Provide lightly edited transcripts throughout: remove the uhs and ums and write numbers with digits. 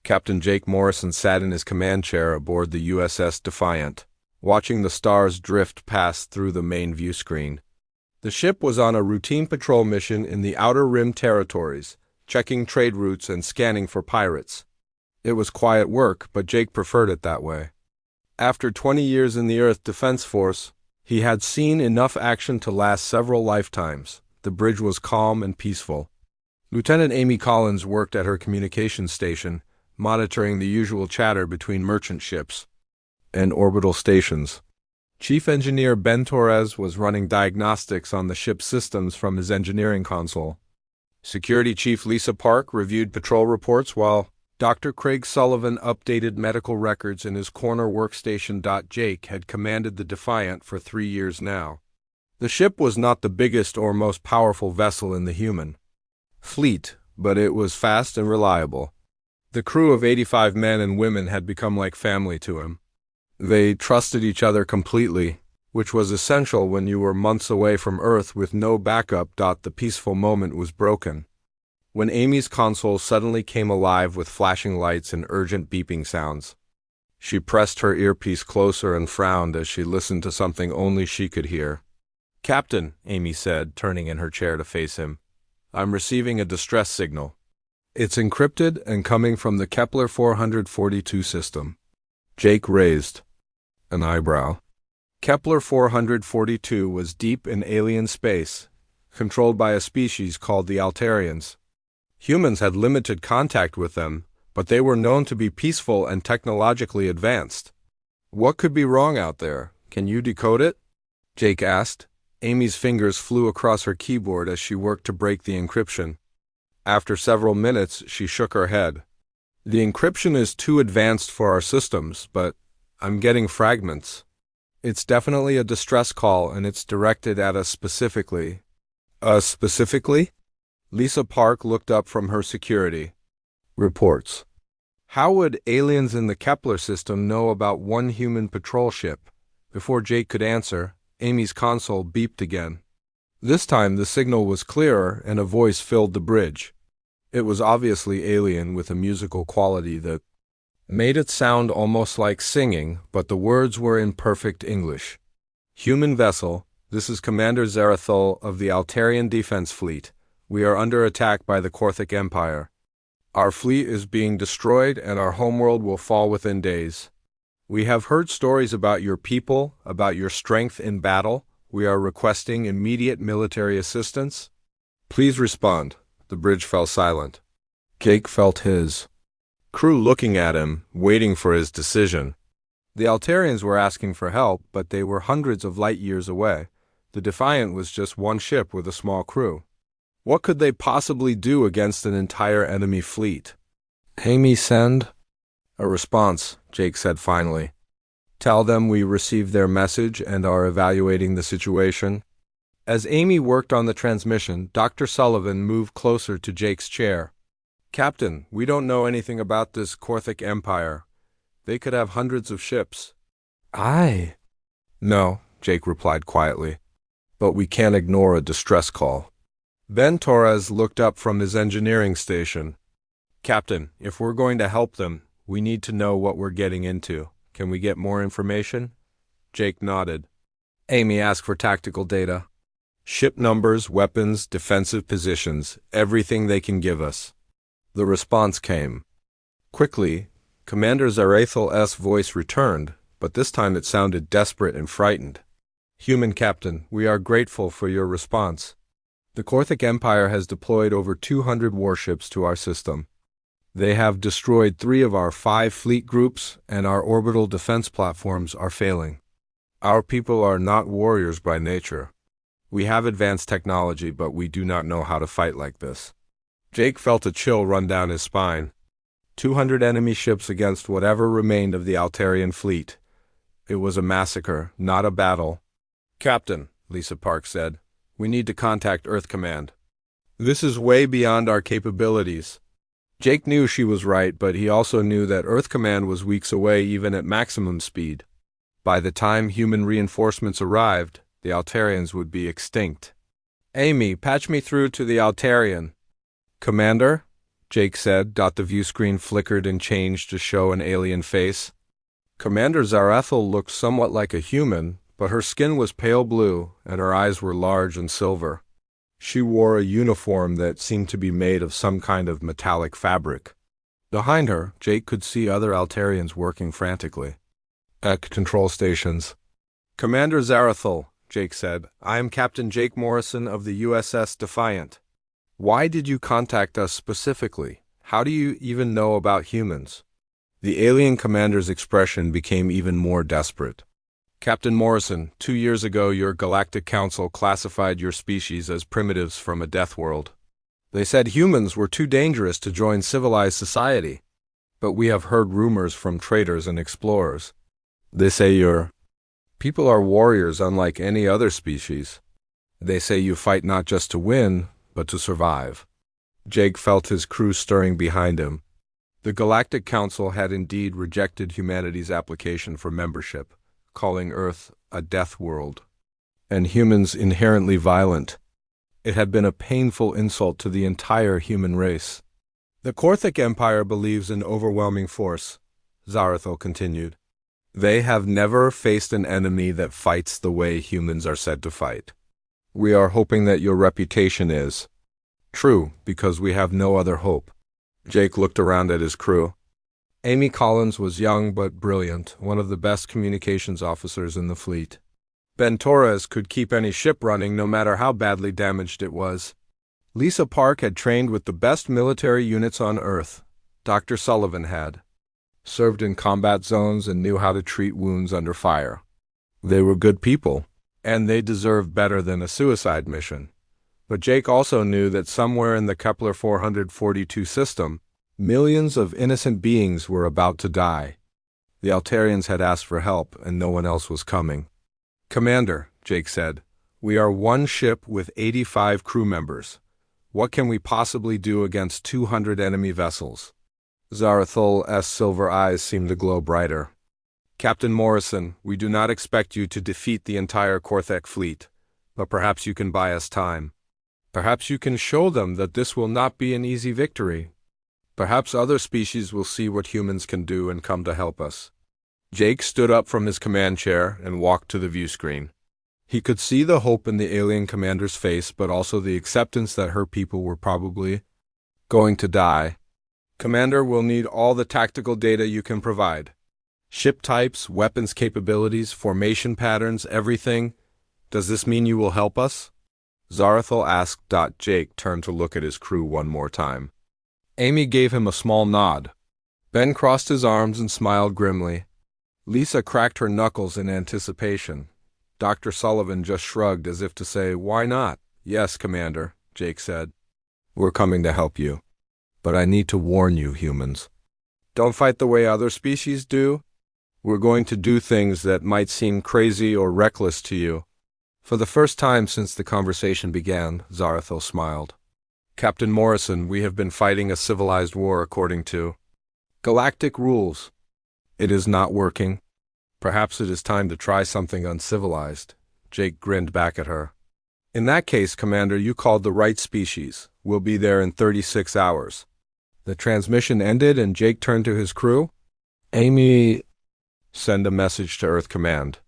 Captain Jake Morrison sat in his command chair aboard the USS Defiant, watching the stars drift past through the main view screen. The ship was on a routine patrol mission in the Outer Rim territories, checking trade routes and scanning for pirates. It was quiet work, but Jake preferred it that way. After 20 years in the Earth Defense Force, he had seen enough action to last several lifetimes. The bridge was calm and peaceful. Lieutenant Amy Collins worked at her communications station, monitoring the usual chatter between merchant ships and orbital stations. Chief Engineer Ben Torres was running diagnostics on the ship's systems from his engineering console. Security Chief Lisa Park reviewed patrol reports while Dr. Craig Sullivan updated medical records in his corner workstation. Jake had commanded the Defiant for 3 years now. The ship was not the biggest or most powerful vessel in the human fleet, but it was fast and reliable. The crew of 85 men and women had become like family to him. They trusted each other completely, which was essential when you were months away from Earth with no backup. The peaceful moment was broken when Amy's console suddenly came alive with flashing lights and urgent beeping sounds. She pressed her earpiece closer and frowned as she listened to something only she could hear. "Captain," Amy said, turning in her chair to face him, "I'm receiving a distress signal. It's encrypted and coming from the Kepler 442 system." Jake raised an eyebrow. Kepler 442 was deep in alien space, controlled by a species called the Altarians. Humans had limited contact with them, but they were known to be peaceful and technologically advanced. "What could be wrong out there? Can you decode it?" Jake asked. Amy's fingers flew across her keyboard as she worked to break the encryption. After several minutes, she shook her head. "The encryption is too advanced for our systems, but I'm getting fragments. It's definitely a distress call, and it's directed at us specifically." Specifically? Lisa Park looked up from her security reports. How would aliens in the Kepler system know about one human patrol ship? Before Jake could answer, Amy's console beeped again. This time the signal was clearer and a voice filled the bridge. It was obviously alien with a musical quality that made it sound almost like singing, but the words were in perfect English. "Human vessel, this is Commander Zarathul of the Altarian Defense Fleet. We are under attack by the Korthic Empire. Our fleet is being destroyed and our homeworld will fall within days. We have heard stories about your people, about your strength in battle. We are requesting immediate military assistance. Please respond." The bridge fell silent. Jake felt his crew looking at him, waiting for his decision. The Altarians were asking for help, but they were hundreds of light years away. The Defiant was just one ship with a small crew. What could they possibly do against an entire enemy fleet? "Amy, send a response," Jake said finally. "Tell them we received their message and are evaluating the situation." As Amy worked on the transmission, Dr. Sullivan moved closer to Jake's chair. "Captain, we don't know anything about this Korthic Empire. They could have hundreds of ships." "No," Jake replied quietly. "But we can't ignore a distress call." Ben Torres looked up from his engineering station. "Captain, if we're going to help them, we need to know what we're getting into. Can we get more information?" Jake nodded. Amy asked for tactical data. "Ship numbers, weapons, defensive positions, everything they can give us." The response came. Quickly, Commander Zarathul's voice returned, but this time it sounded desperate and frightened. "Human Captain, we are grateful for your response. The Korthic Empire has deployed over 200 warships to our system. They have destroyed 3 of our 5 fleet groups, and our orbital defense platforms are failing. Our people are not warriors by nature. We have advanced technology, but we do not know how to fight like this." Jake felt a chill run down his spine. 200 enemy ships against whatever remained of the Altarian fleet. It was a massacre, not a battle. "Captain," Lisa Park said, "we need to contact Earth Command. This is way beyond our capabilities." Jake knew she was right, but he also knew that Earth Command was weeks away even at maximum speed. By the time human reinforcements arrived, the Altarians would be extinct. "Amy, patch me through to the Altarian." "Commander?" Jake said. The view screen flickered and changed to show an alien face. Commander Zarathil looked somewhat like a human, but her skin was pale blue and her eyes were large and silver. She wore a uniform that seemed to be made of some kind of metallic fabric. Behind her, Jake could see other Altarians working frantically. At control stations. Commander Zarathil, Jake said, I am Captain Jake Morrison of the USS Defiant. Why did you contact us specifically? How do you even know about humans? The alien commander's expression became even more desperate. Captain Morrison, 2 years ago your Galactic Council classified your species as primitives from a death world. They said humans were too dangerous to join civilized society. But we have heard rumors from traders and explorers. They say your people are warriors unlike any other species. They say you fight not just to win, but to survive. Jake felt his crew stirring behind him. The Galactic Council had indeed rejected humanity's application for membership, calling Earth a death world, and humans inherently violent. It had been a painful insult to the entire human race. The Korthic Empire believes in overwhelming force, Zarathil continued. They have never faced an enemy that fights the way humans are said to fight. We are hoping that your reputation is true, because we have no other hope. Jake looked around at his crew. Amy Collins was young but brilliant, one of the best communications officers in the fleet. Ben Torres could keep any ship running no matter how badly damaged it was. Lisa Park had trained with the best military units on Earth. Dr. Sullivan had served in combat zones and knew how to treat wounds under fire. They were good people, and they deserved better than a suicide mission. But Jake also knew that somewhere in the Kepler 442 system, millions of innocent beings were about to die. The Altarians had asked for help, and no one else was coming. Commander, Jake said, we are one ship with 85 crew members. What can we possibly do against 200 enemy vessels? Zarathil's silver eyes seemed to glow brighter. Captain Morrison, we do not expect you to defeat the entire Korthek fleet, but perhaps you can buy us time. Perhaps you can show them that this will not be an easy victory. Perhaps other species will see what humans can do and come to help us. Jake stood up from his command chair and walked to the view screen. He could see the hope in the alien commander's face, but also the acceptance that her people were probably going to die. Commander, we'll need all the tactical data you can provide. Ship types, weapons capabilities, formation patterns, everything. Does this mean you will help us? Zarathil asked. Jake turned to look at his crew one more time. Amy gave him a small nod. Ben crossed his arms and smiled grimly. Lisa cracked her knuckles in anticipation. Dr. Sullivan just shrugged as if to say, why not? Yes, Commander, Jake said. We're coming to help you. But I need to warn you, humans. Don't fight the way other species do. We're going to do things that might seem crazy or reckless to you. For the first time since the conversation began, Zarathil smiled. Captain Morrison, we have been fighting a civilized war according to galactic rules. It is not working. Perhaps it is time to try something uncivilized. Jake grinned back at her. In that case, Commander, you called the right species. We'll be there in 36 hours. The transmission ended and Jake turned to his crew. Amy, send a message to Earth Command.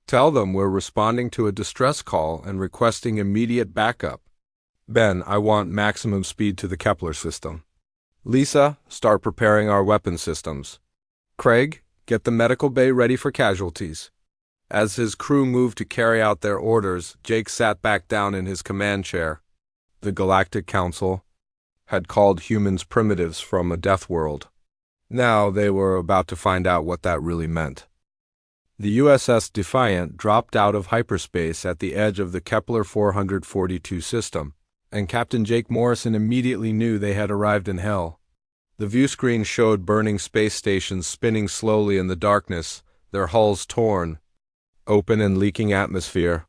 Tell them we're responding to a distress call and requesting immediate backup. Ben, I want maximum speed to the Kepler system. Lisa, start preparing our weapon systems. Craig, get the medical bay ready for casualties. As his crew moved to carry out their orders, Jake sat back down in his command chair. The Galactic Council had called humans primitives from a death world. Now they were about to find out what that really meant. The USS Defiant dropped out of hyperspace at the edge of the Kepler 442 system, and Captain Jake Morrison immediately knew they had arrived in hell. The view screen showed burning space stations spinning slowly in the darkness, their hulls torn, open and leaking atmosphere.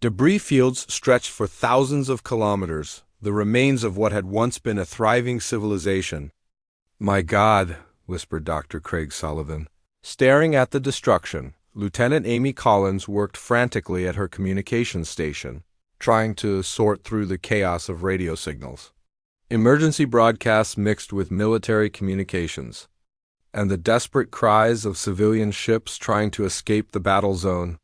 Debris fields stretched for thousands of kilometers, the remains of what had once been a thriving civilization. My God, whispered Dr. Craig Sullivan. Staring at the destruction, Lieutenant Amy Collins worked frantically at her communications station, trying to sort through the chaos of radio signals. Emergency broadcasts mixed with military communications, and the desperate cries of civilian ships trying to escape the battle zone.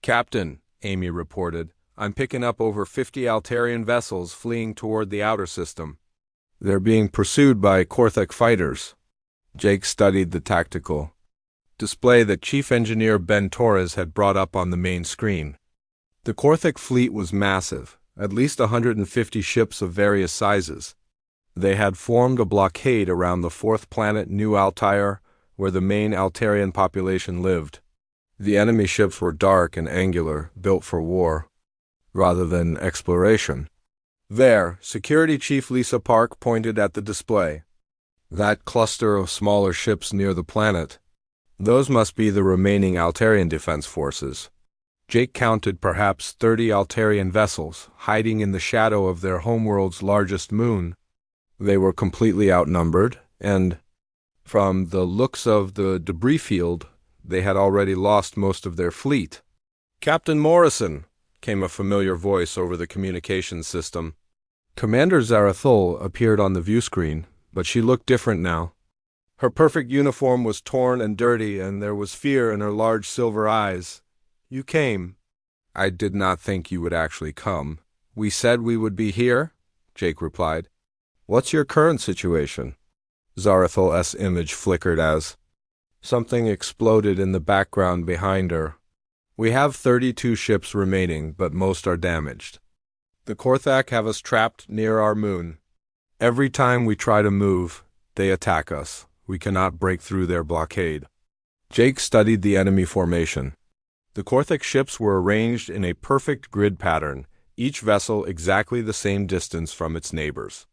"Captain," Amy reported, "I'm picking up over 50 Altarian vessels fleeing toward the outer system. They're being pursued by Korthek fighters." Jake studied the tactical display that Chief Engineer Ben Torres had brought up on the main screen. The Korthek fleet was massive, at least 150 ships of various sizes. They had formed a blockade around the fourth planet New Altair, where the main Altarian population lived. The enemy ships were dark and angular, built for war, rather than exploration. There, Security Chief Lisa Park pointed at the display. "That cluster of smaller ships near the planet. Those must be the remaining Altarian defense forces." Jake counted perhaps 30 Altarian vessels, hiding in the shadow of their homeworld's largest moon. They were completely outnumbered, and, from the looks of the debris field, they had already lost most of their fleet. "Captain Morrison," came a familiar voice over the communications system. Commander Zarathul appeared on the view screen, but she looked different now. Her perfect uniform was torn and dirty, and there was fear in her large silver eyes. "You came." "I did not think you would actually come. We said we would be here," Jake replied. "What's your current situation?" Zarathul's image flickered as something exploded in the background behind her. "We have 32 ships remaining, but most are damaged. The Korthak have us trapped near our moon. Every time we try to move, they attack us. We cannot break through their blockade." Jake studied the enemy formation. The Korthak ships were arranged in a perfect grid pattern, each vessel exactly the same distance from its neighbors.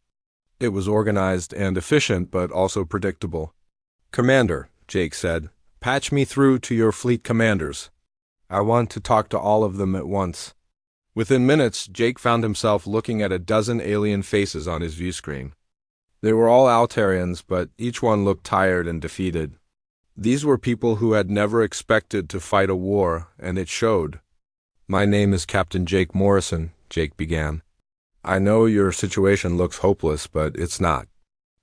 It was organized and efficient, but also predictable. "Commander," Jake said, "patch me through to your fleet commanders. I want to talk to all of them at once." Within minutes, Jake found himself looking at a dozen alien faces on his view screen. They were all Altarians, but each one looked tired and defeated. These were people who had never expected to fight a war, and it showed. "My name is Captain Jake Morrison," Jake began. "I know your situation looks hopeless, but it's not.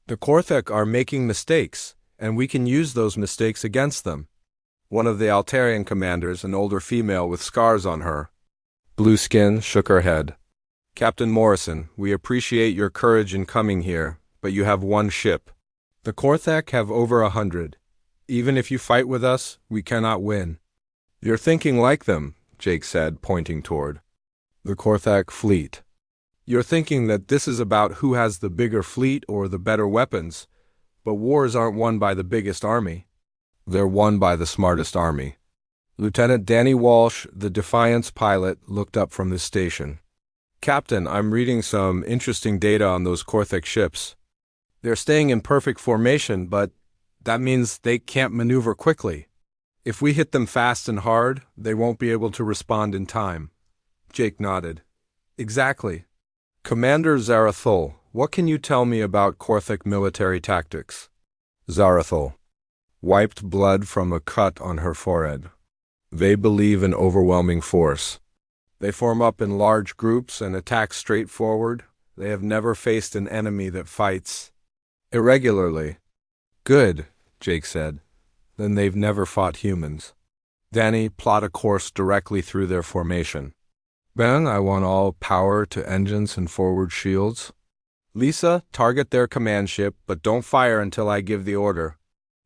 The Korthek are making mistakes, and we can use those mistakes against them." One of the Altarian commanders, an older female with scars on her, blue skin, shook her head. "Captain Morrison, we appreciate your courage in coming here, but you have one ship. The Korthak have over 100. Even if you fight with us, we cannot win." "You're thinking like them," Jake said, pointing toward the Korthak fleet. "You're thinking that this is about who has the bigger fleet or the better weapons, but wars aren't won by the biggest army. They're won by the smartest army." Lieutenant Danny Walsh, the Defiance pilot, looked up from his station. "Captain, I'm reading some interesting data on those Korthak ships. They're staying in perfect formation, but that means they can't maneuver quickly. If we hit them fast and hard, they won't be able to respond in time." Jake nodded. "Exactly. Commander Zarathul, what can you tell me about Korthak military tactics?" Zarathul wiped blood from a cut on her forehead. "They believe in overwhelming force. They form up in large groups and attack straight forward. They have never faced an enemy that fights irregularly." "Good," Jake said. "Then they've never fought humans." "Danny, plot a course directly through their formation." "Ben, I want all power to engines and forward shields." "Lisa, target their command ship, but don't fire until I give the order."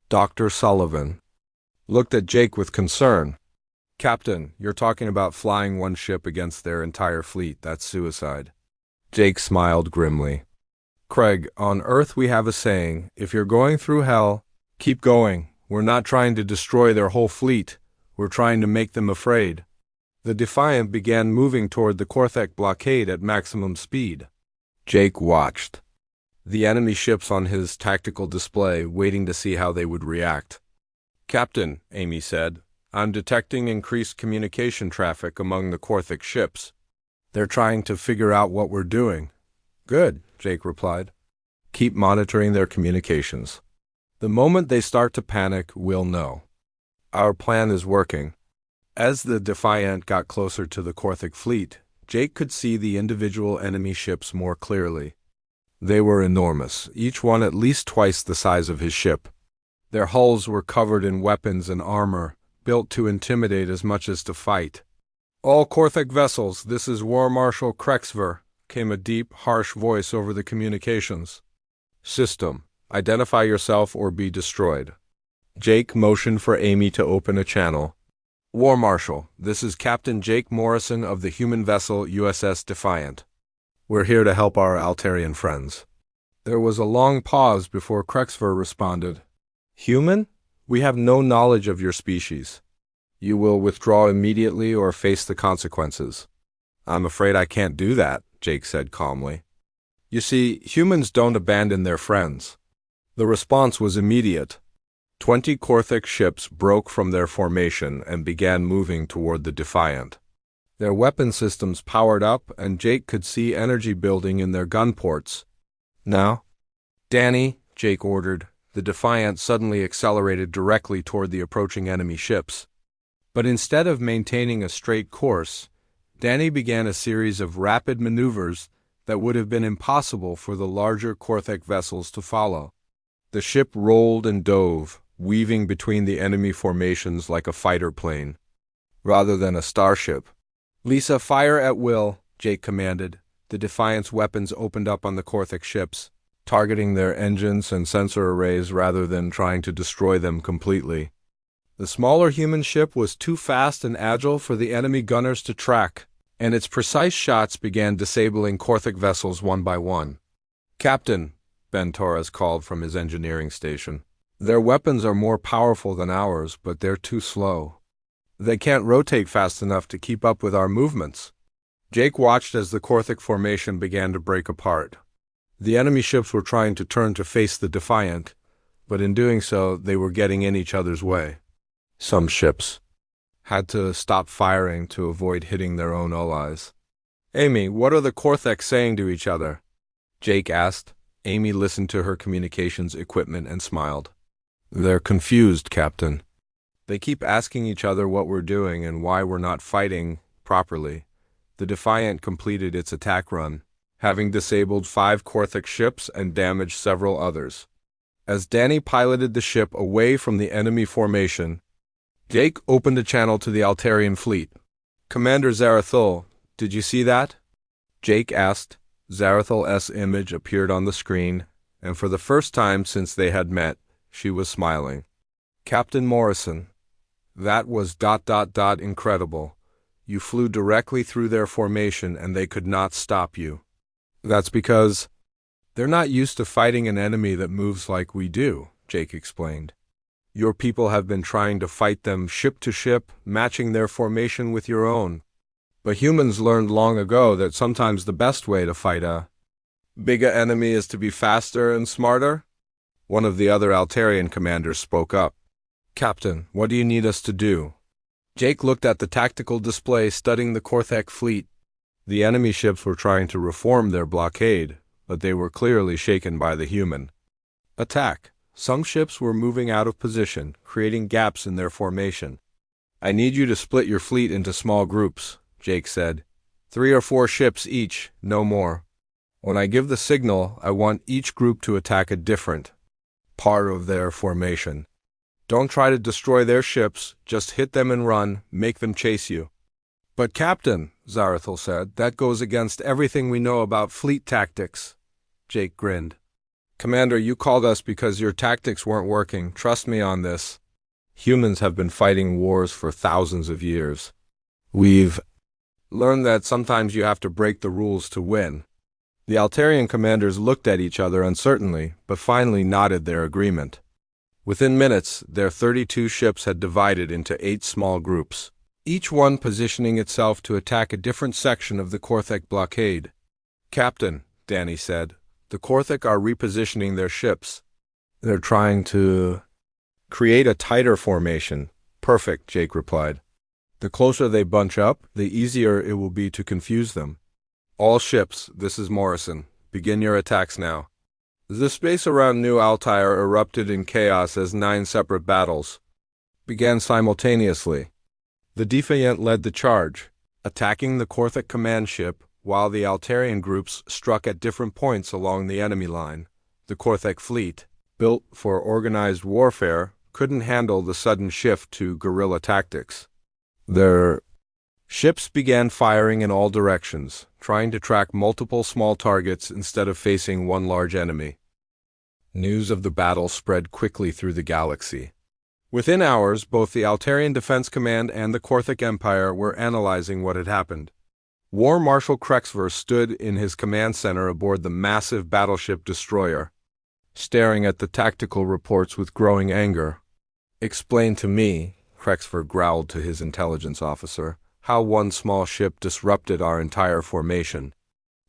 Dr. Sullivan looked at Jake with concern. "Captain, you're talking about flying one ship against their entire fleet. That's suicide." Jake smiled grimly. "Craig, on Earth we have a saying, if you're going through hell, keep going. We're not trying to destroy their whole fleet. We're trying to make them afraid." The Defiant began moving toward the Korthak blockade at maximum speed. Jake watched the enemy ships on his tactical display, waiting to see how they would react. "Captain," Amy said, "I'm detecting increased communication traffic among the Korthak ships. They're trying to figure out what we're doing." "Good," Jake replied. "Keep monitoring their communications. The moment they start to panic, we'll know. Our plan is working." As the Defiant got closer to the Korthak fleet, Jake could see the individual enemy ships more clearly. They were enormous, each one at least twice the size of his ship. Their hulls were covered in weapons and armor, built to intimidate as much as to fight. "All Korthek vessels, this is War Marshal Krexver," came a deep, harsh voice over the communications. "System, identify yourself or be destroyed." Jake motioned for Amy to open a channel. "War Marshal, this is Captain Jake Morrison of the human vessel USS Defiant. We're here to help our Altarian friends." There was a long pause before Krexver responded. "Human? We have no knowledge of your species. You will withdraw immediately or face the consequences." "I'm afraid I can't do that," Jake said calmly. "You see, humans don't abandon their friends." The response was immediate. 20 Korthek ships broke from their formation and began moving toward the Defiant. Their weapon systems powered up, and Jake could see energy building in their gun ports. "Now?" "Danny," Jake ordered. The Defiant suddenly accelerated directly toward the approaching enemy ships. But instead of maintaining a straight course, Danny began a series of rapid maneuvers that would have been impossible for the larger Korthek vessels to follow. The ship rolled and dove, weaving between the enemy formations like a fighter plane, rather than a starship. "Lisa, fire at will," Jake commanded. The Defiant's weapons opened up on the Korthek ships, targeting their engines and sensor arrays rather than trying to destroy them completely. The smaller human ship was too fast and agile for the enemy gunners to track, and its precise shots began disabling Korthek vessels one by one. "Captain," Ben Torres called from his engineering station, "their weapons are more powerful than ours, but they're too slow. They can't rotate fast enough to keep up with our movements." Jake watched as the Korthek formation began to break apart. The enemy ships were trying to turn to face the Defiant, but in doing so, they were getting in each other's way. Some ships had to stop firing to avoid hitting their own allies. "Amy, what are the Korthek saying to each other?" Jake asked. Amy listened to her communications equipment and smiled. "They're confused, Captain. They keep asking each other what we're doing and why we're not fighting properly." The Defiant completed its attack run, having disabled 5 Korthek ships and damaged several others. As Danny piloted the ship away from the enemy formation, Jake opened a channel to the Altarian fleet. "Commander Zarathul, did you see that?" Jake asked. Zarathul's image appeared on the screen, and for the first time since they had met, she was smiling. "Captain Morrison, that was ... incredible. You flew directly through their formation and they could not stop you." "That's because they're not used to fighting an enemy that moves like we do," Jake explained. "Your people have been trying to fight them ship to ship, matching their formation with your own. But humans learned long ago that sometimes the best way to fight a bigger enemy is to be faster and smarter." One of the other Altarian commanders spoke up. "Captain, what do you need us to do?" Jake looked at the tactical display studying the Korthek fleet. The enemy ships were trying to reform their blockade, but they were clearly shaken by the human attack. Some ships were moving out of position, creating gaps in their formation. "I need you to split your fleet into small groups," Jake said. 3 or 4 ships each, no more. When I give the signal, I want each group to attack a different part of their formation. Don't try to destroy their ships, just hit them and run, make them chase you." "But Captain," Zarathul said, "that goes against everything we know about fleet tactics." Jake grinned. "Commander, you called us because your tactics weren't working. Trust me on this. Humans have been fighting wars for thousands of years. We've learned that sometimes you have to break the rules to win." The Altarian commanders looked at each other uncertainly, but finally nodded their agreement. Within minutes, their 32 ships had divided into 8 small groups, each one positioning itself to attack a different section of the Korthek blockade. "Captain," Danny said, "the Korthek are repositioning their ships. They're trying to create a tighter formation." "Perfect," Jake replied. "The closer they bunch up, the easier it will be to confuse them. All ships, this is Morrison. Begin your attacks now." The space around New Altair erupted in chaos as 9 separate battles began simultaneously. The Defiant led the charge, attacking the Korthek command ship, while the Altarian groups struck at different points along the enemy line. The Korthek fleet, built for organized warfare, couldn't handle the sudden shift to guerrilla tactics. Their ships began firing in all directions, trying to track multiple small targets instead of facing one large enemy. News of the battle spread quickly through the galaxy. Within hours, both the Altarian Defense Command and the Korthek Empire were analyzing what had happened. War Marshal Krexver stood in his command center aboard the massive battleship destroyer, staring at the tactical reports with growing anger. "Explain to me," Krexver growled to his intelligence officer, "how one small ship disrupted our entire formation."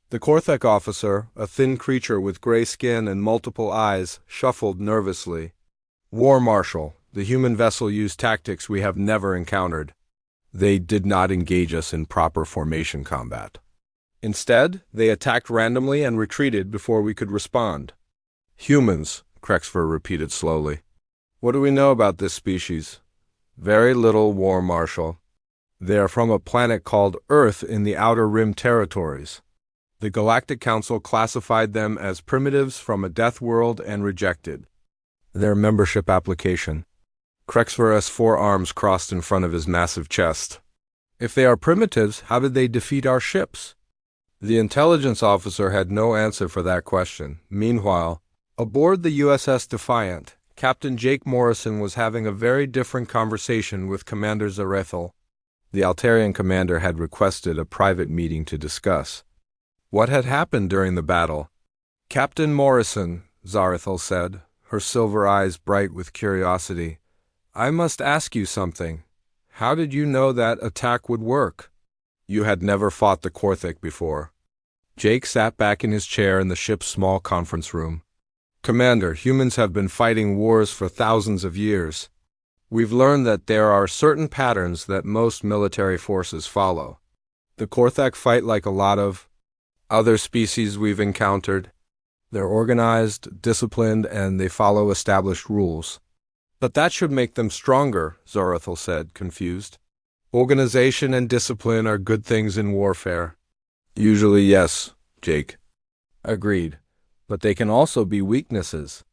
The Korthek officer, a thin creature with gray skin and multiple eyes, shuffled nervously. "War Marshal, the human vessel used tactics we have never encountered. They did not engage us in proper formation combat. Instead, they attacked randomly and retreated before we could respond." "Humans," Krexver repeated slowly. "What do we know about this species?" "Very little, War Marshal. They are from a planet called Earth in the Outer Rim territories. The Galactic Council classified them as primitives from a death world and rejected their membership application." Krexver's forearms crossed in front of his massive chest. "If they are primitives, how did they defeat our ships?" The intelligence officer had no answer for that question. Meanwhile, aboard the USS Defiant, Captain Jake Morrison was having a very different conversation with Commander Zarethel. The Altarian commander had requested a private meeting to discuss what had happened during the battle. "Captain Morrison," Zarethel said, her silver eyes bright with curiosity, "I must ask you something. How did you know that attack would work? You had never fought the Korthek before." Jake sat back in his chair in the ship's small conference room. "Commander, humans have been fighting wars for thousands of years. We've learned that there are certain patterns that most military forces follow. The Korthek fight like a lot of other species we've encountered. They're organized, disciplined, and they follow established rules." "But that should make them stronger," Zarethel said, confused. "Organization and discipline are good things in warfare." "Usually, yes," Jake agreed. "But they can also be weaknesses.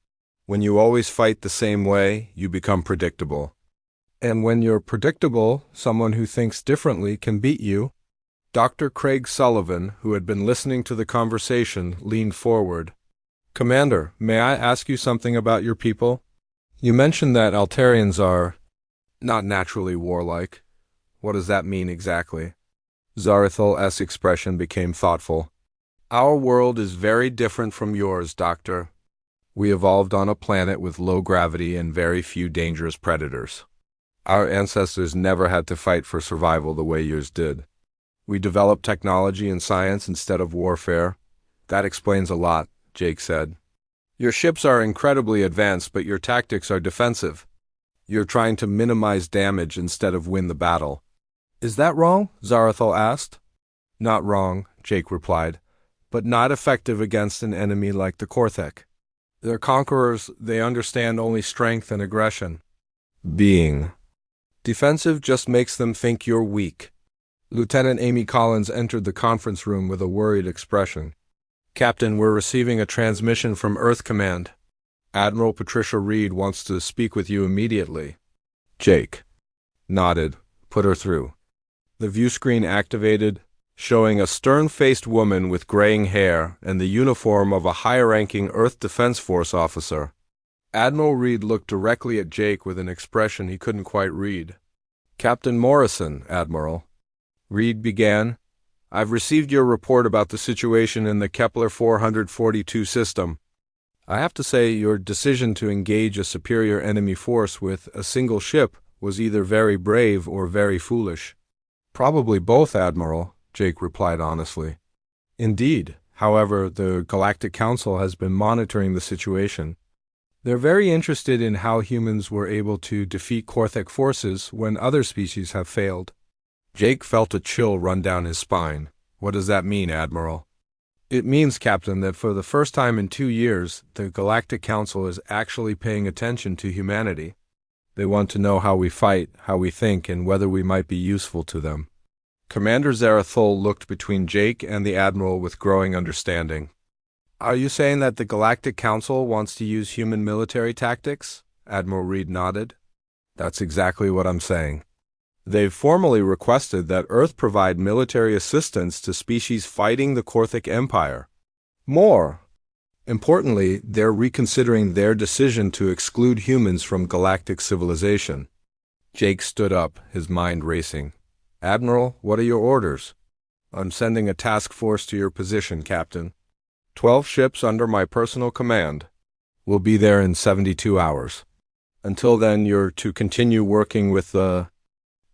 When you always fight the same way, you become predictable. And when you're predictable, someone who thinks differently can beat you." Dr. Craig Sullivan, who had been listening to the conversation, leaned forward. "Commander, may I ask you something about your people? You mentioned that Altarians are not naturally warlike. What does that mean exactly?" Zarethel's expression became thoughtful. "Our world is very different from yours, Doctor. We evolved on a planet with low gravity and very few dangerous predators. Our ancestors never had to fight for survival the way yours did. We developed technology and science instead of warfare." "That explains a lot," Jake said. "Your ships are incredibly advanced, but your tactics are defensive. You're trying to minimize damage instead of win the battle." "Is that wrong?" Zarethel asked. "Not wrong," Jake replied, "but not effective against an enemy like the Korthek. They're conquerors, they understand only strength and aggression. Being defensive just makes them think you're weak." Lieutenant Amy Collins entered the conference room with a worried expression. "Captain, we're receiving a transmission from Earth Command. Admiral Patricia Reed wants to speak with you immediately." Jake nodded. "Put her through." The view screen activated, showing a stern-faced woman with graying hair and the uniform of a high-ranking Earth Defense Force officer. Admiral Reed looked directly at Jake with an expression he couldn't quite read. "Captain Morrison, Admiral," Reed began, "I've received your report about the situation in the Kepler 442 system. I have to say your decision to engage a superior enemy force with a single ship was either very brave or very foolish." "Probably both, Admiral," Jake replied honestly. "Indeed. However, the Galactic Council has been monitoring the situation. They're very interested in how humans were able to defeat Korthek forces when other species have failed." Jake felt a chill run down his spine. "What does that mean, Admiral?" "It means, Captain, that for the first time in 2 years, the Galactic Council is actually paying attention to humanity. They want to know how we fight, how we think, and whether we might be useful to them." Commander Zarathul looked between Jake and the Admiral with growing understanding. Are you saying that the Galactic Council wants to use human military tactics? Admiral Reed nodded. That's exactly what I'm saying. They've formally requested that Earth provide military assistance to species fighting the Korthic Empire. More importantly, they're reconsidering their decision to exclude humans from galactic civilization. Jake stood up, his mind racing. Admiral, what are your orders? I'm sending a task force to your position, Captain. 12 ships under my personal command. We'll be there in 72 hours. Until then, you're to continue working with the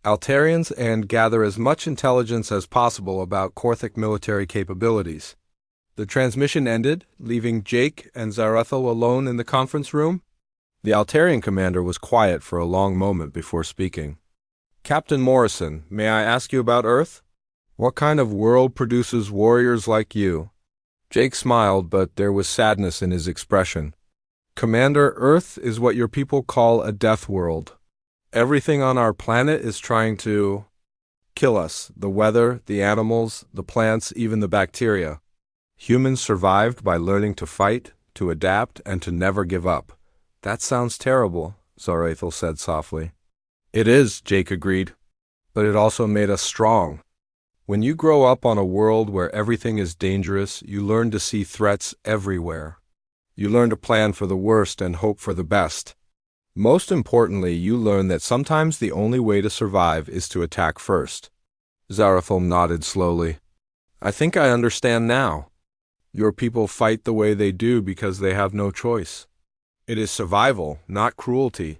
Altarians and gather as much intelligence as possible about Korthic military capabilities. The transmission ended, leaving Jake and Zarathul alone in the conference room. The Altarian commander was quiet for a long moment before speaking. Captain Morrison, may I ask you about Earth? What kind of world produces warriors like you? Jake smiled, but there was sadness in his expression. Commander, Earth is what your people call a death world. Everything on our planet is trying to kill us. The weather, the animals, the plants, even the bacteria. Humans survived by learning to fight, to adapt, and to never give up. That sounds terrible, Zarathul said softly. It is, Jake agreed. But it also made us strong. When you grow up on a world where everything is dangerous, you learn to see threats everywhere. You learn to plan for the worst and hope for the best. Most importantly, you learn that sometimes the only way to survive is to attack first. Zarathul nodded slowly. I think I understand now. Your people fight the way they do because they have no choice. It is survival, not cruelty.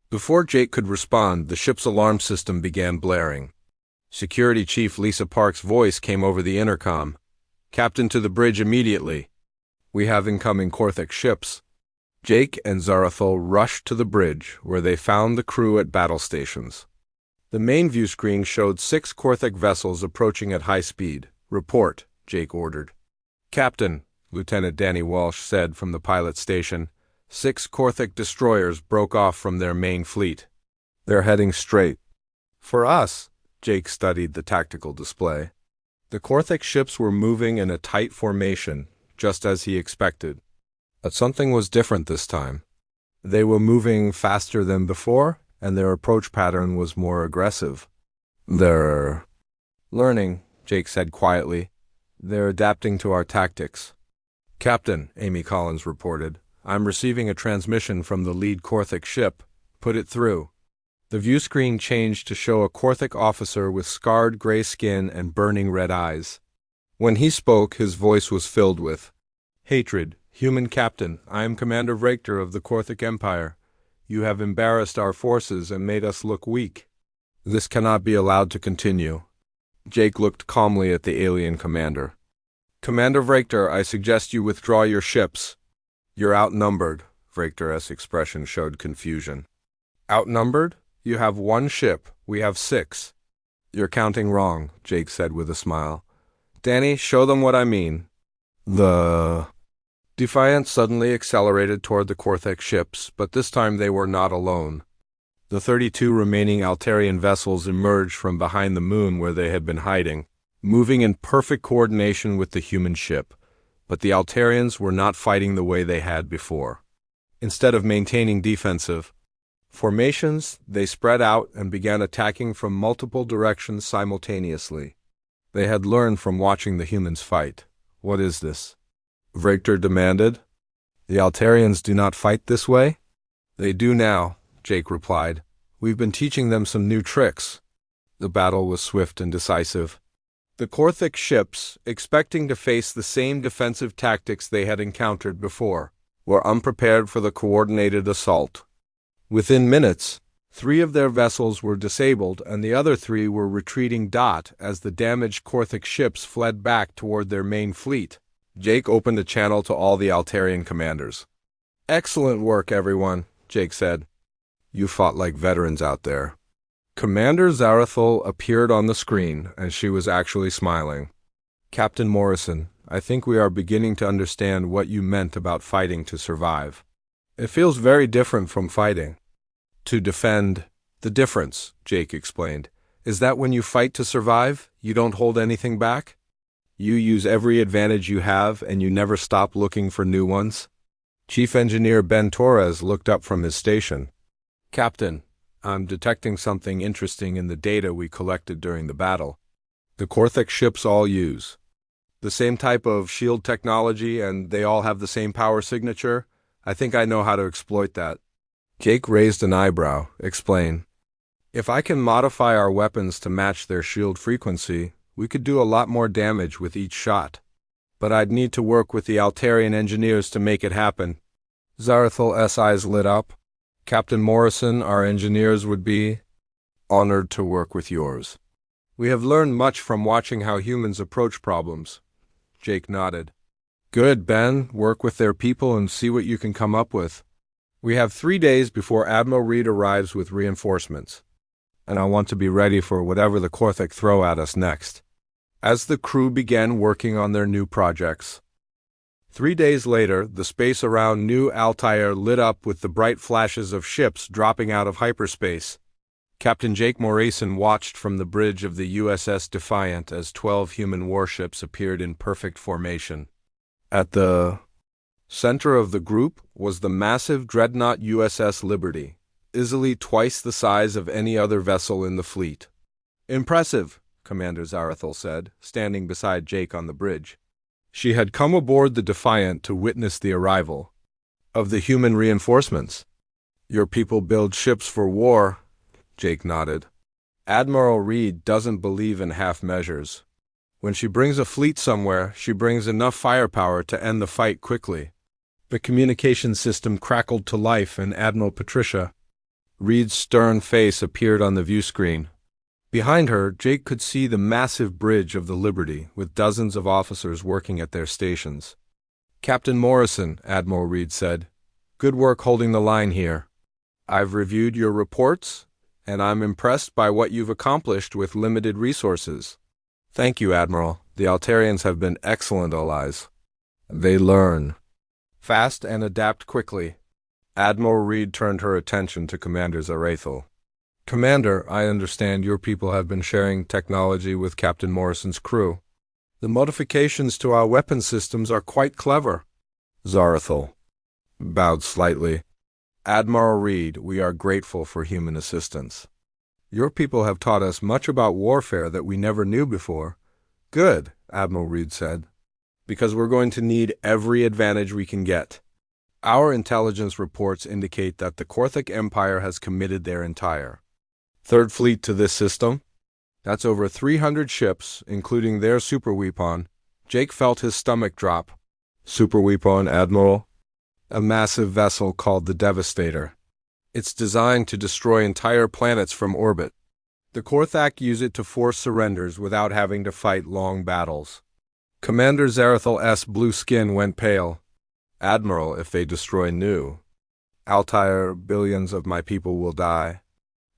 Before Jake could respond, the ship's alarm system began blaring. Security Chief Lisa Park's voice came over the intercom. Captain, to the bridge immediately. We have incoming Korthic ships. Jake and Zarathul rushed to the bridge, where they found the crew at battle stations. The main view screen showed 6 Korthic vessels approaching at high speed. Report, Jake ordered. Captain, Lieutenant Danny Walsh said from the pilot station, 6 Korthic destroyers broke off from their main fleet. They're heading straight for us. Jake studied the tactical display. The Korthic ships were moving in a tight formation, just as he expected. But something was different this time. They were moving faster than before, and their approach pattern was more aggressive. They're learning, Jake said quietly. They're adapting to our tactics. Captain, Amy Collins reported, I'm receiving a transmission from the lead Korthic ship. Put it through. The view screen changed to show a Korthic officer with scarred gray skin and burning red eyes. When he spoke, his voice was filled with hatred. Human Captain, I am Commander Vrektor of the Korthic Empire. You have embarrassed our forces and made us look weak. This cannot be allowed to continue. Jake looked calmly at the alien commander. Commander Vrektor, I suggest you withdraw your ships. You're outnumbered. Vrektor's expression showed confusion. Outnumbered? You have 1 ship. We have 6. You're counting wrong, Jake said with a smile. Danny, show them what I mean. The Defiant suddenly accelerated toward the Korthic ships, but this time they were not alone. The 32 remaining Altarian vessels emerged from behind the moon where they had been hiding, moving in perfect coordination with the human ship. But the Altarians were not fighting the way they had before. Instead of maintaining defensive formations, they spread out and began attacking from multiple directions simultaneously. They had learned from watching the humans fight. What is this? Vrektor demanded. The Altarians do not fight this way? They do now, Jake replied. We've been teaching them some new tricks. The battle was swift and decisive. The Korthic ships, expecting to face the same defensive tactics they had encountered before, were unprepared for the coordinated assault. Within minutes, 3 of their vessels were disabled and the other 3 were retreating as the damaged Korthic ships fled back toward their main fleet. Jake opened a channel to all the Altarian commanders. Excellent work, everyone, Jake said. You fought like veterans out there. Commander Zarathul appeared on the screen, and she was actually smiling. Captain Morrison, I think we are beginning to understand what you meant about fighting to survive. It feels very different from fighting. To defend. The difference, Jake explained, Is that when you fight to survive, you don't hold anything back? You use every advantage you have and you never stop looking for new ones? Chief Engineer Ben Torres looked up from his station. Captain, I'm detecting something interesting in the data we collected during the battle. The Korthik ships all use the same type of shield technology and they all have the same power signature. I think I know how to exploit that. Jake raised an eyebrow. Explain. If I can modify our weapons to match their shield frequency, we could do a lot more damage with each shot. But I'd need to work with the Altarian engineers to make it happen. Zarathal's eyes lit up. Captain Morrison, our engineers would be honored to work with yours. We have learned much from watching how humans approach problems. Jake nodded. Good, Ben. Work with their people and see what you can come up with. We have 3 days before Admiral Reed arrives with reinforcements, and I want to be ready for whatever the Korthik throw at us next. As the crew began working on their new projects. 3 days later, the space around New Altair lit up with the bright flashes of ships dropping out of hyperspace. Captain Jake Morrison watched from the bridge of the USS Defiant as 12 human warships appeared in perfect formation. At the center of the group was the massive dreadnought USS Liberty, easily twice the size of any other vessel in the fleet. Impressive, Commander Zarathal said, standing beside Jake on the bridge. She had come aboard the Defiant to witness the arrival of the human reinforcements. Your people build ships for war, Jake nodded. Admiral Reed doesn't believe in half measures. When she brings a fleet somewhere, she brings enough firepower to end the fight quickly. The communication system crackled to life and Admiral Patricia Reed's stern face appeared on the view screen. Behind her, Jake could see the massive bridge of the Liberty with dozens of officers working at their stations. Captain Morrison, Admiral Reed said, good work holding the line here. I've reviewed your reports, and I'm impressed by what you've accomplished with limited resources. Thank you, Admiral. The Altarians have been excellent allies. They learn fast and adapt quickly. Admiral Reed turned her attention to Commander Zarathal. Commander, I understand your people have been sharing technology with Captain Morrison's crew. The modifications to our weapon systems are quite clever. Zarathal bowed slightly. Admiral Reed, we are grateful for human assistance. Your people have taught us much about warfare that we never knew before. Good, Admiral Reed said, because we're going to need every advantage we can get. Our intelligence reports indicate that the Korthik Empire has committed their entire Third Fleet to this system. That's over 300 ships, including their superweapon. Jake felt his stomach drop. Superweapon, Admiral? A massive vessel called the Devastator. It's designed to destroy entire planets from orbit. The Korthak use it to force surrenders without having to fight long battles. Commander Zarathal's blue skin went pale. Admiral, if they destroy New Altair, billions of my people will die.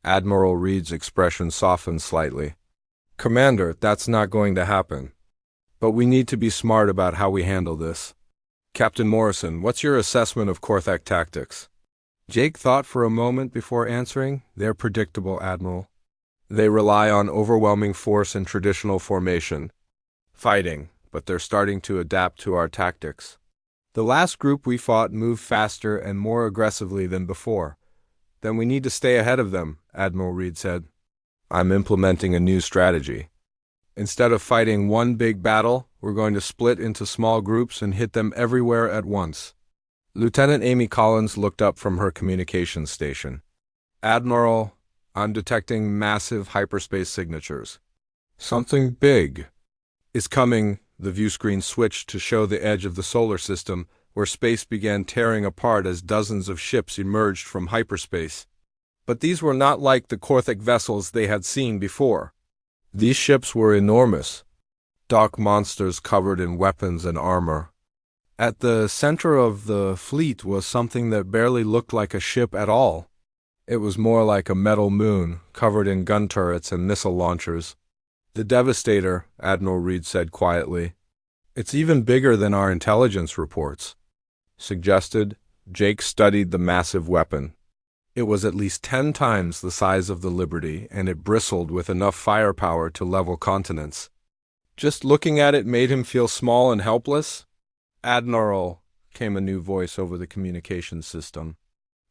Admiral Reed's expression softened slightly. Commander, that's not going to happen. But we need to be smart about how we handle this. Captain Morrison, what's your assessment of Korthak tactics? Jake thought for a moment before answering. They're predictable, Admiral. They rely on overwhelming force and traditional formation. Fighting, but they're starting to adapt to our tactics. The last group we fought moved faster and more aggressively than before. Then we need to stay ahead of them, Admiral Reed said. I'm implementing a new strategy. Instead of fighting one big battle, we're going to split into small groups and hit them everywhere at once. Lieutenant Amy Collins looked up from her communications station. Admiral, I'm detecting massive hyperspace signatures. Something big is coming. The view screen switched to show the edge of the solar system, where space began tearing apart as dozens of ships emerged from hyperspace. But these were not like the Korthik vessels they had seen before. These ships were enormous, dark monsters covered in weapons and armor. At the center of the fleet was something that barely looked like a ship at all. It was more like a metal moon, covered in gun turrets and missile launchers. The Devastator, Admiral Reed said quietly. It's even bigger than our intelligence reports. Suggested. Jake studied the massive weapon. It was at least 10 times the size of the Liberty, and it bristled with enough firepower to level continents. Just looking at it made him feel small and helpless. "Admiral," came a new voice over the communications system.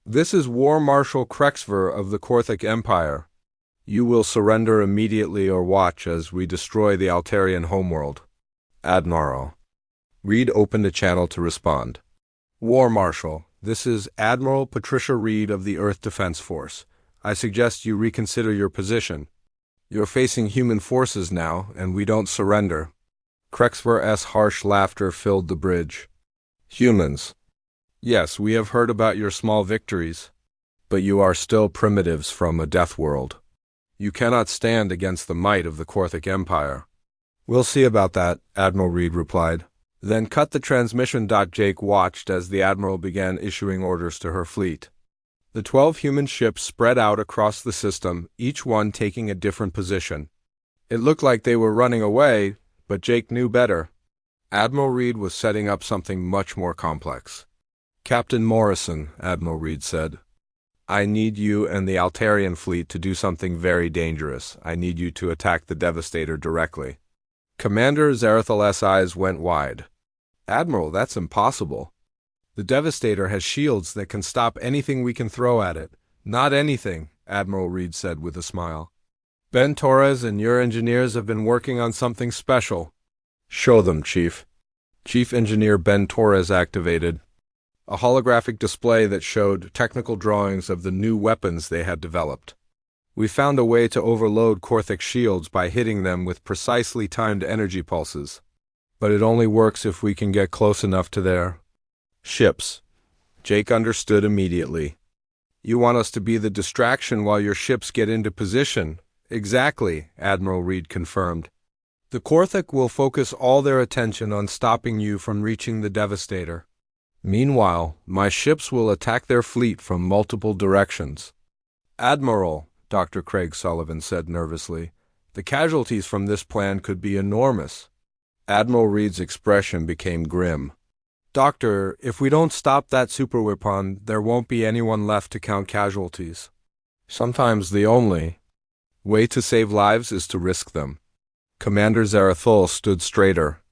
"This is War Marshal Krexver of the Korthic Empire. You will surrender immediately or watch as we destroy the Altarian homeworld." "Admiral." Reed opened a channel to respond. "War Marshal, this is Admiral Patricia Reed of the Earth Defense Force. I suggest you reconsider your position. You're facing human forces now, and we don't surrender." Krexver's harsh laughter filled the bridge. "Humans. Yes, we have heard about your small victories, but you are still primitives from a death world. You cannot stand against the might of the Korthic Empire." "We'll see about that," Admiral Reed replied. Then cut the transmission. Jake watched as the Admiral began issuing orders to her fleet. The 12 human ships spread out across the system, each one taking a different position. It looked like they were running away, but Jake knew better. Admiral Reed was setting up something much more complex. "Captain Morrison," Admiral Reed said, "I need you and the Altarian fleet to do something very dangerous. I need you to attack the Devastator directly." Commander Zarathal's eyes went wide. "Admiral, that's impossible. The Devastator has shields that can stop anything we can throw at it." "Not anything," Admiral Reed said with a smile. "Ben Torres and your engineers have been working on something special." "Show them, Chief." Chief Engineer Ben Torres activated a holographic display that showed technical drawings of the new weapons they had developed. "We found a way to overload Korthic shields by hitting them with precisely timed energy pulses. But it only works if we can get close enough to their ships." Jake understood immediately. "You want us to be the distraction while your ships get into position?" "Exactly," Admiral Reed confirmed. "The Korthic will focus all their attention on stopping you from reaching the Devastator. Meanwhile, my ships will attack their fleet from multiple directions." "Admiral," Dr. Craig Sullivan said nervously, "the casualties from this plan could be enormous." Admiral Reed's expression became grim. "Doctor, if we don't stop that superweapon, there won't be anyone left to count casualties. Sometimes the only way to save lives is to risk them." Commander Zarathul stood straighter.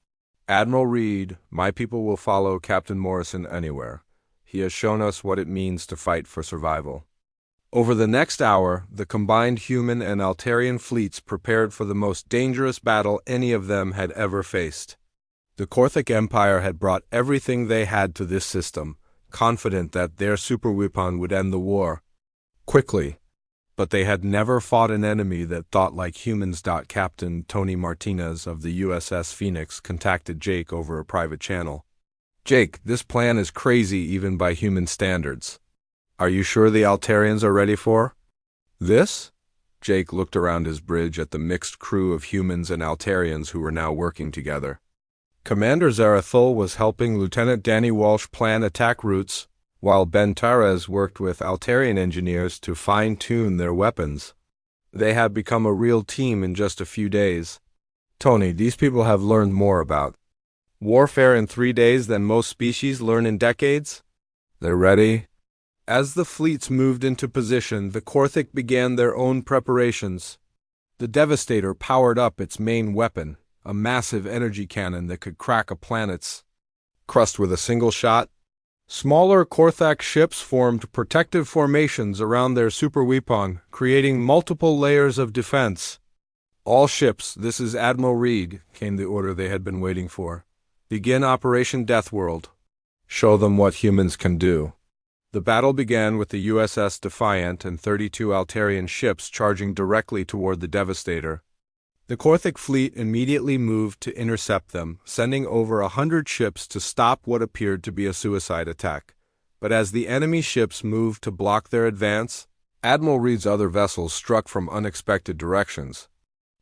"Admiral Reed, my people will follow Captain Morrison anywhere. He has shown us what it means to fight for survival." Over the next hour, the combined human and Altarian fleets prepared for the most dangerous battle any of them had ever faced. The Korthic Empire had brought everything they had to this system, confident that their superweapon would end the war quickly. But they had never fought an enemy that thought like humans. Captain Tony Martinez of the USS Phoenix contacted Jake over a private channel. "Jake, this plan is crazy even by human standards. Are you sure the Altarians are ready for this?" Jake looked around his bridge at the mixed crew of humans and Altarians who were now working together. Commander Zarathul was helping Lieutenant Danny Walsh plan attack routes, while Ben Torres worked with Altarian engineers to fine-tune their weapons. They had become a real team in just a few days. "Tony, these people have learned more about warfare in 3 days than most species learn in decades. They're ready." As the fleets moved into position, the Korthic began their own preparations. The Devastator powered up its main weapon, a massive energy cannon that could crack a planet's crust with a single shot. Smaller Korthak ships formed protective formations around their superweapon, creating multiple layers of defense. "All ships, this is Admiral Reed," came the order they had been waiting for. "Begin Operation Deathworld. Show them what humans can do." The battle began with the USS Defiant and 32 Altarian ships charging directly toward the Devastator. The Korthic fleet immediately moved to intercept them, sending over 100 ships to stop what appeared to be a suicide attack. But as the enemy ships moved to block their advance, Admiral Reed's other vessels struck from unexpected directions.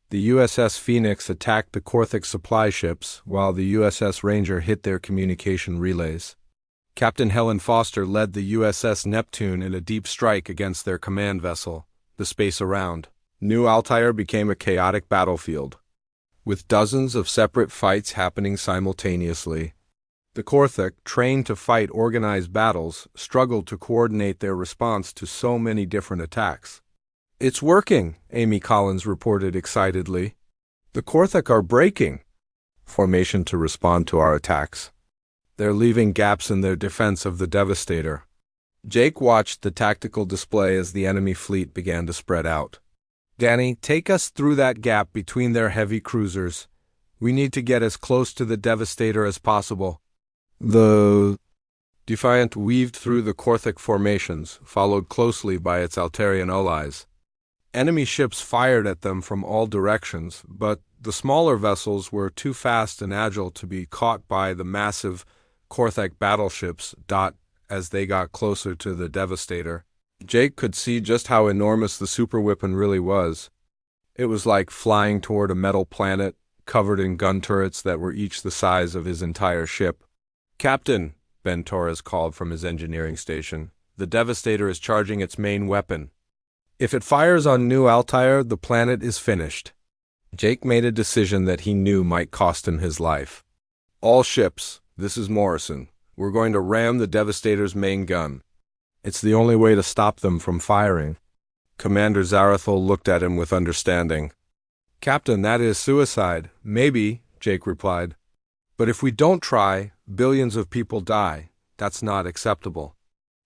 The USS Phoenix attacked the Korthic supply ships, while the USS Ranger hit their communication relays. Captain Helen Foster led the USS Neptune in a deep strike against their command vessel, the Space Around. New Altair became a chaotic battlefield, with dozens of separate fights happening simultaneously. The Korthik, trained to fight organized battles, struggled to coordinate their response to so many different attacks. "It's working," Amy Collins reported excitedly. "The Korthik are breaking formation to respond to our attacks. They're leaving gaps in their defense of the Devastator." Jake watched the tactical display as the enemy fleet began to spread out. "Danny, take us through that gap between their heavy cruisers. We need to get as close to the Devastator as possible." The Defiant weaved through the Korthik formations, followed closely by its Altarian allies. Enemy ships fired at them from all directions, but the smaller vessels were too fast and agile to be caught by the massive Korthik battleships. As they got closer to the Devastator, Jake could see just how enormous the superweapon really was. It was like flying toward a metal planet, covered in gun turrets that were each the size of his entire ship. "Captain," Ben Torres called from his engineering station, "the Devastator is charging its main weapon. If it fires on New Altair, the planet is finished." Jake made a decision that he knew might cost him his life. "All ships, this is Morrison. We're going to ram the Devastator's main gun. It's the only way to stop them from firing." Commander Zarathul looked at him with understanding. "Captain, that is suicide." "Maybe," Jake replied. "But if we don't try, billions of people die. That's not acceptable."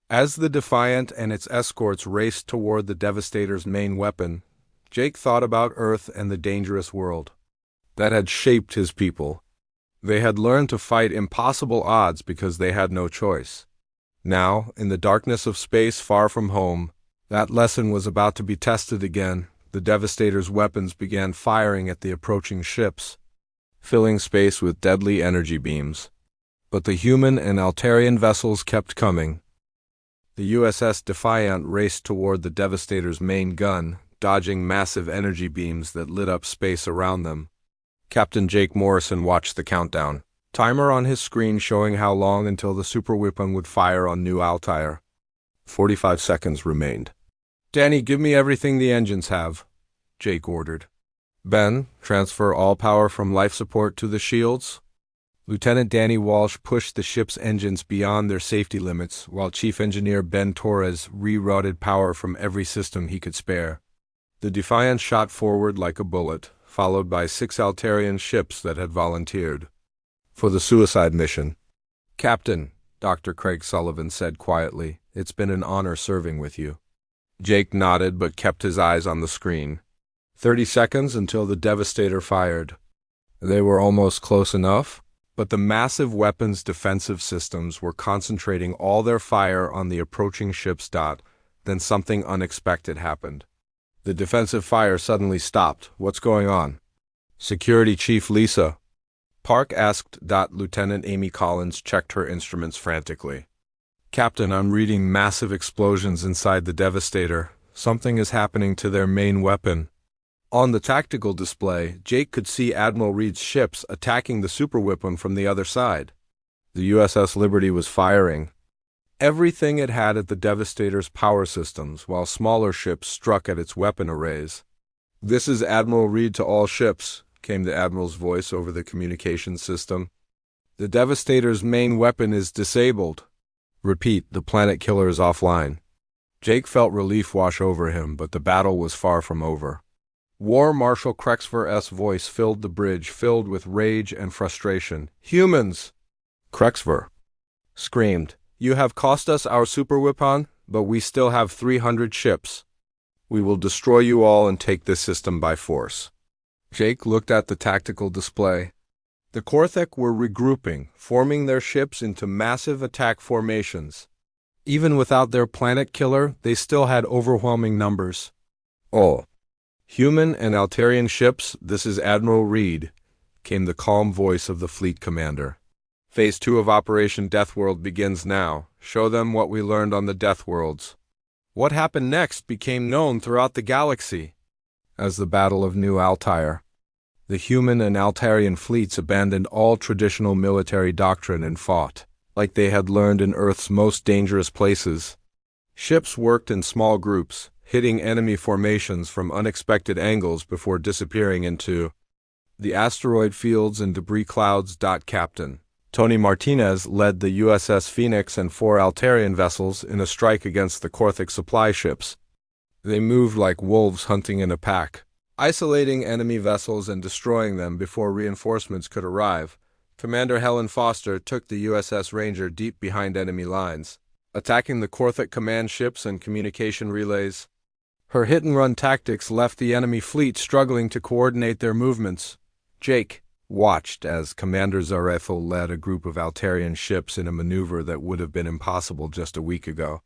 As the Defiant and its escorts raced toward the Devastator's main weapon, Jake thought about Earth and the dangerous world that had shaped his people. They had learned to fight impossible odds because they had no choice. Now, in the darkness of space far from home, that lesson was about to be tested again. The Devastator's weapons began firing at the approaching ships, filling space with deadly energy beams. But the human and Altarian vessels kept coming. The USS Defiant raced toward the Devastator's main gun, dodging massive energy beams that lit up space around them. Captain Jake Morrison watched the countdown timer on his screen showing how long until the superweapon would fire on New Altair. 45 seconds remained. "Danny, give me everything the engines have," Jake ordered. "Ben, transfer all power from life support to the shields." Lieutenant Danny Walsh pushed the ship's engines beyond their safety limits, while Chief Engineer Ben Torres rerouted power from every system he could spare. The Defiant shot forward like a bullet, followed by 6 Altarian ships that had volunteered for the suicide mission. "Captain," Dr. Craig Sullivan said quietly, "it's been an honor serving with you." Jake nodded but kept his eyes on the screen. 30 seconds until the Devastator fired. They were almost close enough, but the massive weapon's defensive systems were concentrating all their fire on the approaching ships. Then something unexpected happened. The defensive fire suddenly stopped. "What's going on?" "Security Chief Lisa," Park asked. Lieutenant Amy Collins checked her instruments frantically. "Captain, I'm reading massive explosions inside the Devastator. Something is happening to their main weapon." On the tactical display, Jake could see Admiral Reed's ships attacking the superweapon from the other side. The USS Liberty was firing everything it had at the Devastator's power systems, while smaller ships struck at its weapon arrays. "This is Admiral Reed to all ships," came the Admiral's voice over the communications system. "The Devastator's main weapon is disabled. Repeat, the planet killer is offline." Jake felt relief wash over him, but the battle was far from over. War Marshal Krexver's voice filled the bridge, filled with rage and frustration. "Humans!" Krexver screamed. "You have cost us our superweapon, but we still have 300 ships. We will destroy you all and take this system by force." Jake looked at the tactical display. The Korthik were regrouping, forming their ships into massive attack formations. Even without their planet killer, they still had overwhelming numbers. "Oh, human and Altarian ships, this is Admiral Reed," came the calm voice of the fleet commander. "Phase 2 of Operation Deathworld begins now. Show them what we learned on the Deathworlds." What happened next became known throughout the galaxy as the Battle of New Altair. The human and Altarian fleets abandoned all traditional military doctrine and fought like they had learned in Earth's most dangerous places. Ships worked in small groups, hitting enemy formations from unexpected angles before disappearing into the asteroid fields and debris clouds. Captain, Tony Martinez led the USS Phoenix and 4 Altarian vessels in a strike against the Korthic supply ships. They moved like wolves hunting in a pack, isolating enemy vessels and destroying them before reinforcements could arrive. Commander Helen Foster took the USS Ranger deep behind enemy lines, attacking the Korthic command ships and communication relays. Her hit-and-run tactics left the enemy fleet struggling to coordinate their movements. Jake watched as Commander Zarethel led a group of Altarian ships in a maneuver that would have been impossible just a week ago.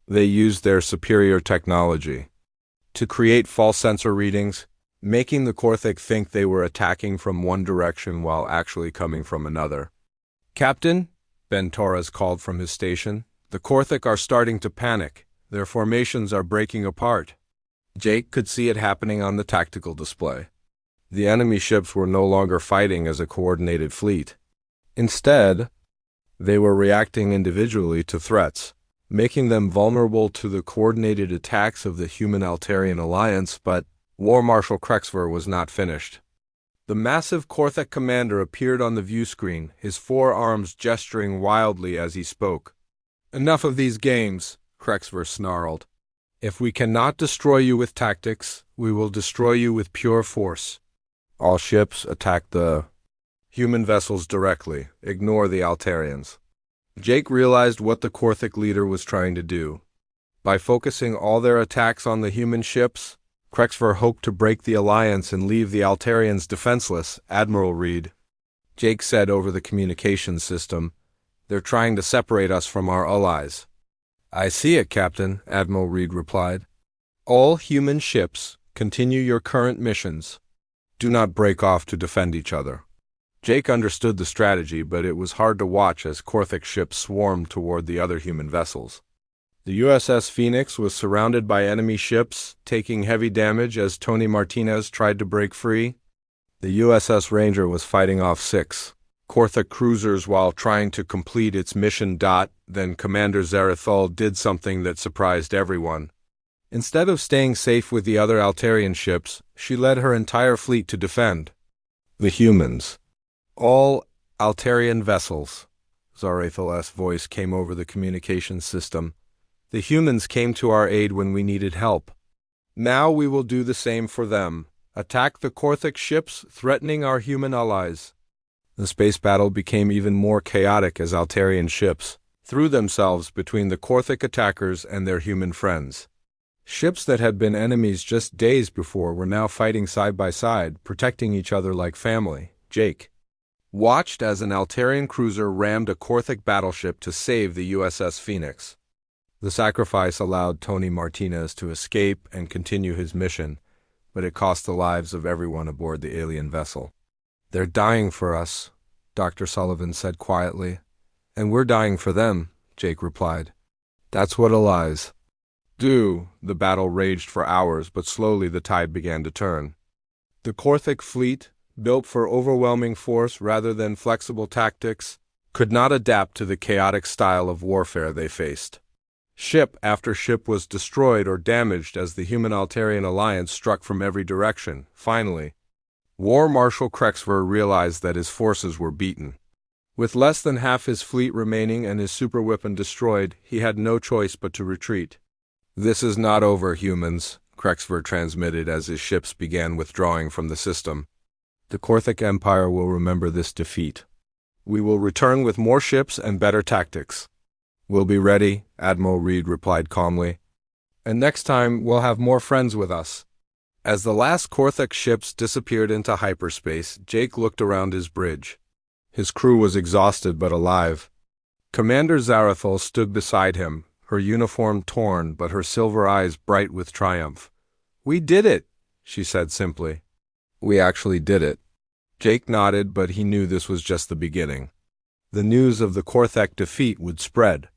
They used their superior technology to create false sensor readings, making the Korthic think they were attacking from one direction while actually coming from another. "Captain," Ben Torres called from his station, "the Korthic are starting to panic. Their formations are breaking apart." Jake could see it happening on the tactical display. The enemy ships were no longer fighting as a coordinated fleet. Instead, they were reacting individually to threats, making them vulnerable to the coordinated attacks of the Human-Altarian Alliance, but War Marshal Krexver was not finished. The massive Korthic commander appeared on the view screen, his 4 arms gesturing wildly as he spoke. "Enough of these games," Krexver snarled. "If we cannot destroy you with tactics, we will destroy you with pure force. All ships attack the human vessels directly. Ignore the Altarians." Jake realized what the Korthic leader was trying to do. By focusing all their attacks on the human ships, Krexver hoped to break the alliance and leave the Altarians defenseless. Admiral Reed, Jake said over the communications system, "They're trying to separate us from our allies." "I see it, Captain," Admiral Reed replied. "All human ships, continue your current missions. Do not break off to defend each other." Jake understood the strategy, but it was hard to watch as Korthic ships swarmed toward the other human vessels. The USS Phoenix was surrounded by enemy ships, taking heavy damage as Tony Martinez tried to break free. The USS Ranger was fighting off 6 Korthic cruisers while trying to complete its mission. Then Commander Zarethal did something that surprised everyone. Instead of staying safe with the other Altarian ships, she led her entire fleet to defend the humans. "All Altarian vessels," Zarethal's voice came over the communications system. "The humans came to our aid when we needed help. Now we will do the same for them. Attack the Korthic ships threatening our human allies." The space battle became even more chaotic as Altarian ships threw themselves between the Korthic attackers and their human friends. Ships that had been enemies just days before were now fighting side by side, protecting each other like family. Jake watched as an Altarian cruiser rammed a Korthic battleship to save the USS Phoenix. The sacrifice allowed Tony Martinez to escape and continue his mission, but it cost the lives of everyone aboard the alien vessel. "They're dying for us," Dr. Sullivan said quietly. "And we're dying for them," Jake replied. "That's what allies do." The battle raged for hours, but slowly the tide began to turn. The Korthic fleet, built for overwhelming force rather than flexible tactics, could not adapt to the chaotic style of warfare they faced. Ship after ship was destroyed or damaged as the Human-Altarian Alliance struck from every direction. Finally, War Marshal Krexver realized that his forces were beaten. With less than half his fleet remaining and his superweapon destroyed, he had no choice but to retreat. "This is not over, humans," Krexver transmitted as his ships began withdrawing from the system. "The Korthic Empire will remember this defeat. We will return with more ships and better tactics." "We'll be ready," Admiral Reed replied calmly. "And next time we'll have more friends with us." As the last Korthic ships disappeared into hyperspace, Jake looked around his bridge. His crew was exhausted but alive. Commander Zarethal stood beside him, her uniform torn but her silver eyes bright with triumph. "We did it," she said simply. "We actually did it." Jake nodded, but he knew this was just the beginning. The news of the Korthic defeat would spread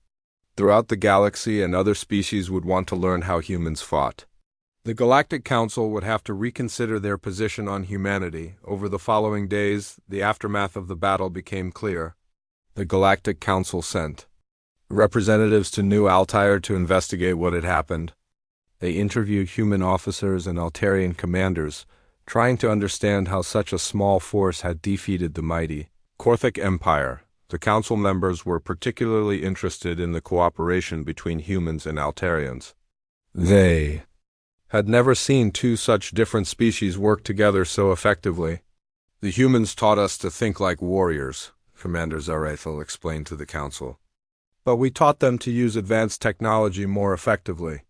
throughout the galaxy, and other species would want to learn how humans fought. The Galactic Council would have to reconsider their position on humanity. Over the following days, the aftermath of the battle became clear. The Galactic Council sent representatives to New Altair to investigate what had happened. They interviewed human officers and Altarian commanders, trying to understand how such a small force had defeated the mighty Korthic Empire. The council members were particularly interested in the cooperation between humans and Altarians. They had never seen two such different species work together so effectively. The humans taught us to think like warriors, Commander Zarathil explained to the council. But we taught them to use advanced technology more effectively.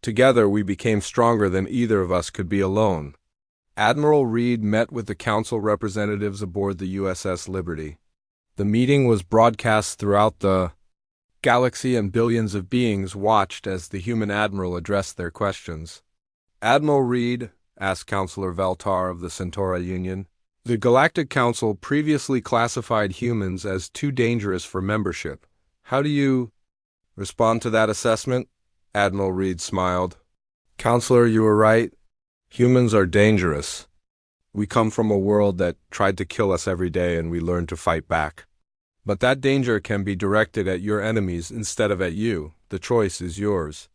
Together we became stronger than either of us could be alone. Admiral Reed met with the council representatives aboard the USS Liberty. The meeting was broadcast throughout the galaxy, and billions of beings watched as the human admiral addressed their questions. Admiral Reed, asked Counselor Veltar of the Centauri Union, the Galactic Council previously classified humans as too dangerous for membership. How do you respond to that assessment? Admiral Reed smiled. Counselor, you were right. Humans are dangerous. We come from a world that tried to kill us every day, and we learned to fight back. But that danger can be directed at your enemies instead of at you. The choice is yours.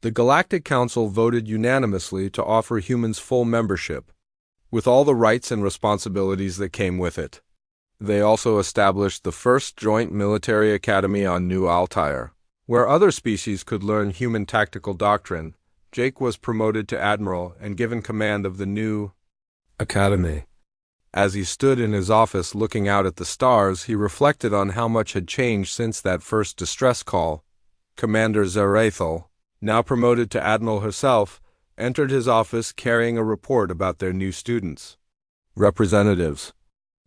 The Galactic Council voted unanimously to offer humans full membership, with all the rights and responsibilities that came with it. They also established the first joint military academy on New Altair, where other species could learn human tactical doctrine. Jake was promoted to admiral and given command of the new academy. As he stood in his office looking out at the stars, he reflected on how much had changed since that first distress call. Commander Zarathil, now promoted to admiral herself, entered his office carrying a report about their new students. Representatives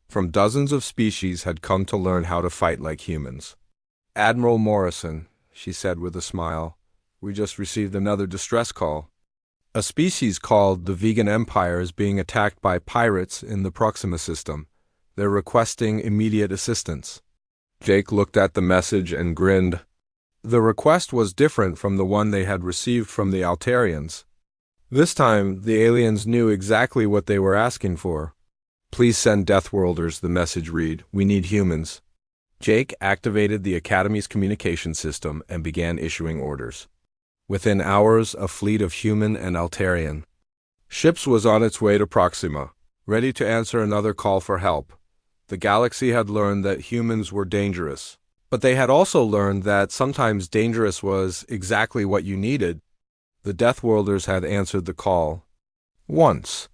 from dozens of species had come to learn how to fight like humans. Admiral Morrison, she said with a smile, we just received another distress call. A species called the Vegan Empire is being attacked by pirates in the Proxima system. They're requesting immediate assistance. Jake looked at the message and grinned. The request was different from the one they had received from the Altarians. This time, the aliens knew exactly what they were asking for. Please send Deathworlders, the message read. We need humans. Jake activated the Academy's communication system and began issuing orders. Within hours, a fleet of human and Altarian ships was on its way to Proxima, ready to answer another call for help. The galaxy had learned that humans were dangerous, but they had also learned that sometimes dangerous was exactly what you needed. The Deathworlders had answered the call once,